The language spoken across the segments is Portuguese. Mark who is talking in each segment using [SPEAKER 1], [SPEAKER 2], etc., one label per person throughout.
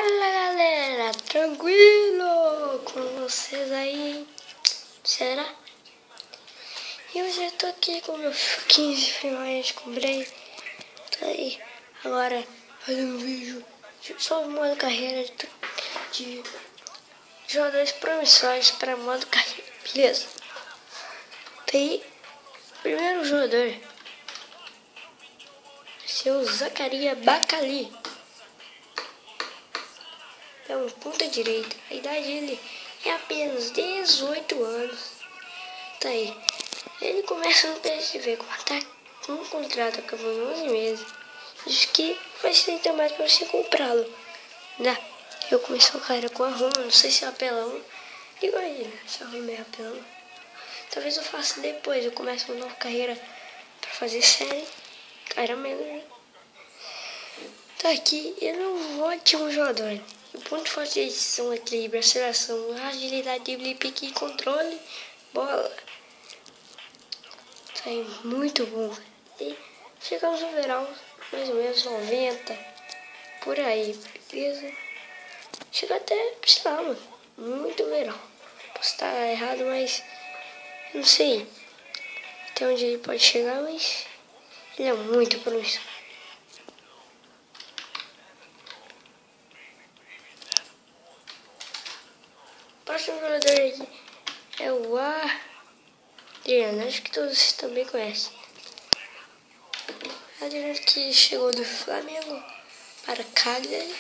[SPEAKER 1] Fala galera, tranquilo com vocês aí, será? E hoje eu tô aqui com meus 15 finais, comprei, tô aí agora fazendo um vídeo sobre modo carreira de jogadores promissórios para modo carreira, beleza? Tá aí, primeiro jogador, seu Zacarias Bacali. É um ponta direita. A idade dele é apenas 18 anos. Tá aí. Ele começa no PSV com um contrato acabou em 11 meses. Diz que vai ser mais para você comprá-lo. Eu comecei o cara com a Roma, não sei se é apelão. Digo aí, né? Se a Roma é apelão. Talvez eu faça depois. Eu começo uma nova carreira para fazer série. Cara mesmo. Tá aqui. Ele é um ótimo jogador. O ponto forte de decisão, equilíbrio, aceleração, agilidade, drible, pique, controle, bola. Tá aí, muito bom. E chegamos no verão, mais ou menos 90, por aí, beleza? Chega até, sei lá, mano, muito verão. Posso estar errado, mas eu não sei até onde ele pode chegar, mas ele é muito promissor. O próximo jogador aqui é o Adriano, acho que todos também conhecem. Adriano que chegou do Flamengo para Cagliari.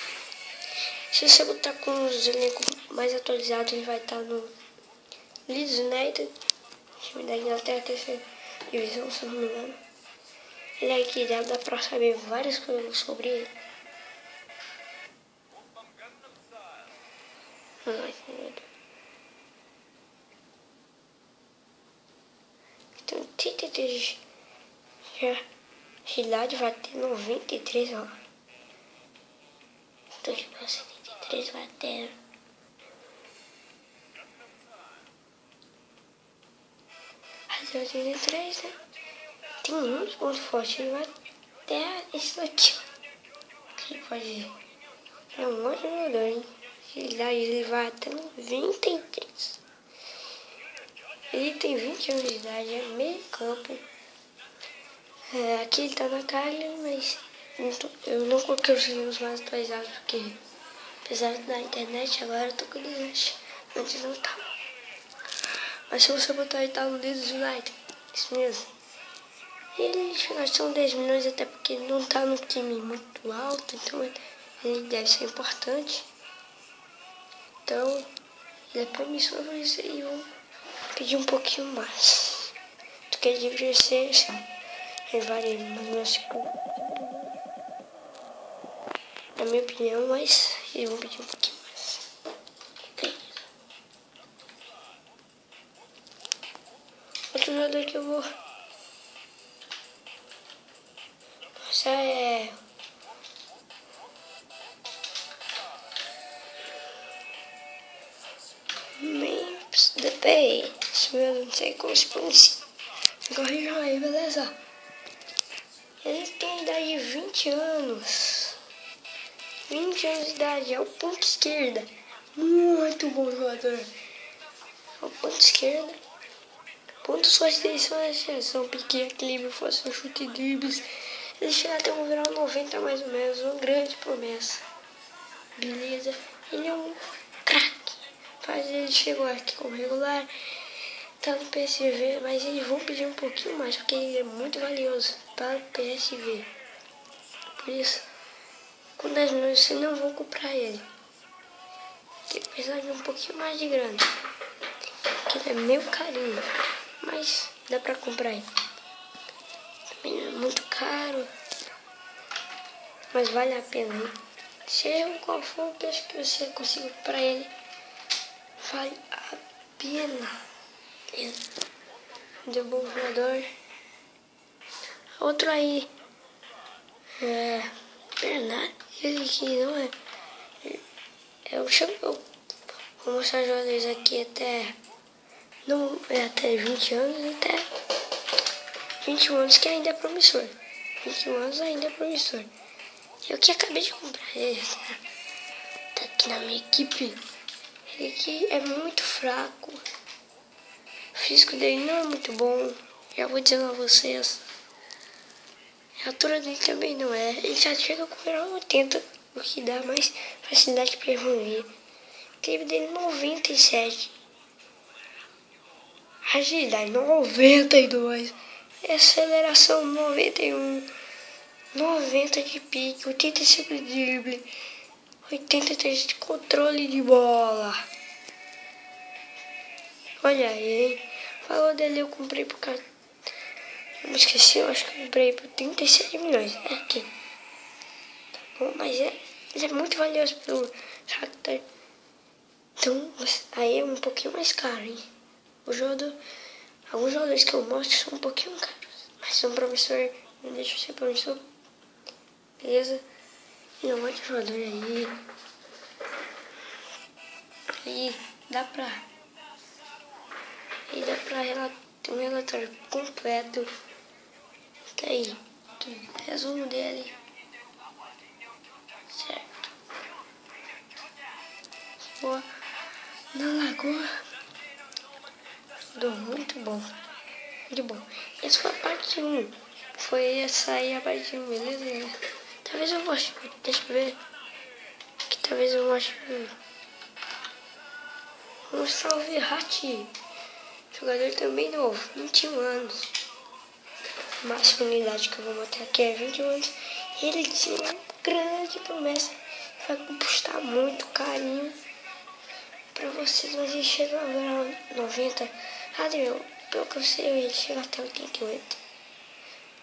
[SPEAKER 1] Se você botar com os elencos mais atualizados, ele vai estar no Leeds United, time da Inglaterra, terceira divisão, se não me engano. Ele é aqui, dá pra saber várias coisas sobre ele. Então, 33 já. Agilidade vai ter 93, ó. Então, tipo, 73 vai ter. Mas 83, né? Tem muitos pontos fortes. Ele vai até esse daqui, ó. Que ele pode ver. É um ótimo jogador, hein? Agilidade ele vai até 93. Ele tem 20 anos de idade, é meio campo. Aqui ele tá na Cagliari, mas eu não coloquei os livros mais atualizados, porque apesar da internet agora eu tô com desastre. Antes não tava. Mas se você botar ele tá no Leeds United, isso mesmo. Eles gastam 10 milhões até porque ele não tá no time muito alto, então ele deve ser importante. Então, ele é promissor, por isso aí eu vou pedir um pouquinho mais. Do que ele deveria ser, assim. Ele vale mais ou menos 50. Na minha opinião, mas eles vão pedir um pouquinho mais. Outro jogador que eu vou passar é Memphis Depay. Isso mesmo, não sei como se pronuncia. Me corrijam aí, beleza? Ele tem a idade de 20 anos. 20 anos de idade, é o ponto esquerda. Muito bom jogador. É o ponto esquerda. Pontos fortes dele são a seleção, pique, equilíbrio, força, chute e dribles. Ele chega até um grau 90 mais ou menos, uma grande promessa. Beleza? Ele é um craque. Mas ele chegou aqui como regular. Tá no PSV, mas eles vão pedir um pouquinho mais, porque ele é muito valioso para o PSV. Por isso, com 10 milhões vocês não vão comprar ele. Tem que precisar de um pouquinho mais de grana. Que ele é meio carinho, mas dá pra comprar ele. Também não é muito caro, mas vale a pena. Hein? Seja qual for o preço que você consiga comprar ele, vale a pena. De bom jogador. Outro aí Bernardo, ele que não é. Eu vou mostrar jogadores aqui até 20 anos, até 21 anos que ainda é promissor. 21 anos ainda é promissor. Eu que acabei de comprar ele, tá aqui na minha equipe, ele aqui é muito fraco. O físico dele não é muito bom. Já vou dizendo a vocês. A altura dele também não é. Ele já chega com 1,80, o que dá mais facilidade para evoluir. O clipe dele 97. Agilidade 92. Aceleração 91. 90 de pique. 85 de drible. 83 de controle de bola. Olha aí, hein? Falou dele, eu comprei por causa... Eu me esqueci, eu acho que eu comprei por 37 milhões. É aqui. Tá bom, mas ele é muito valioso pelo Shakhtar. Então, aí é um pouquinho mais caro, hein? Alguns jogadores que eu mostro são um pouquinho caros. Mas são promissor, não deixa eu ser promissor. Beleza? E não outro jogador aí. Aí dá pra ter um relatório completo. Tá aí. Resumo dele. Certo. Boa. Na Lagoa. Tudo muito bom. Muito bom. Essa foi a parte 1. Foi essa aí a parte 1, beleza? Talvez eu mostre. Deixa eu ver. Aqui talvez eu mostre. Vamos mostrar o Verratti. Jogador também novo. 21 anos. A máxima unidade que eu vou botar aqui é 21 anos. Ele tinha uma grande promessa. Vai custar muito carinho pra vocês, mas ele chega a 90. Adriel, pelo que eu sei, ele chega até 88.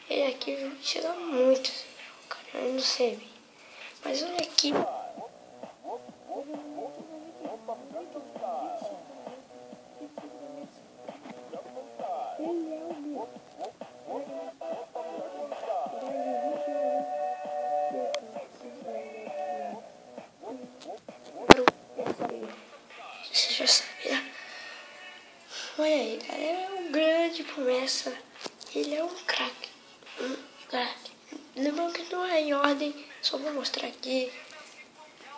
[SPEAKER 1] Ele aqui chega muito. Cara, eu não sei. Mas olha aqui. Você já sabe, né? Olha aí, cara, ele é uma grande promessa. Ele é um craque. Lembrando que não é em ordem, só vou mostrar aqui.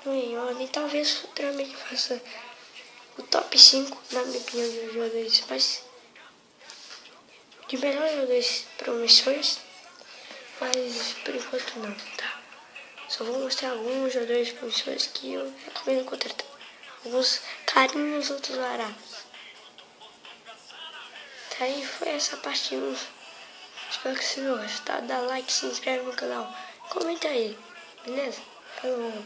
[SPEAKER 1] Não é em ordem, talvez futuramente faça o top 5, na minha opinião, de jogadores, mas de melhores jogadores promissores, mas por enquanto não, tá? Só vou mostrar alguns jogadores promissores que eu recomendo contratar. Alguns carinhos, outros baratos. Tá aí, foi essa parte 1. Espero que vocês tenham gostado. Dá like, se inscreve no canal. Comenta aí, beleza? Falou.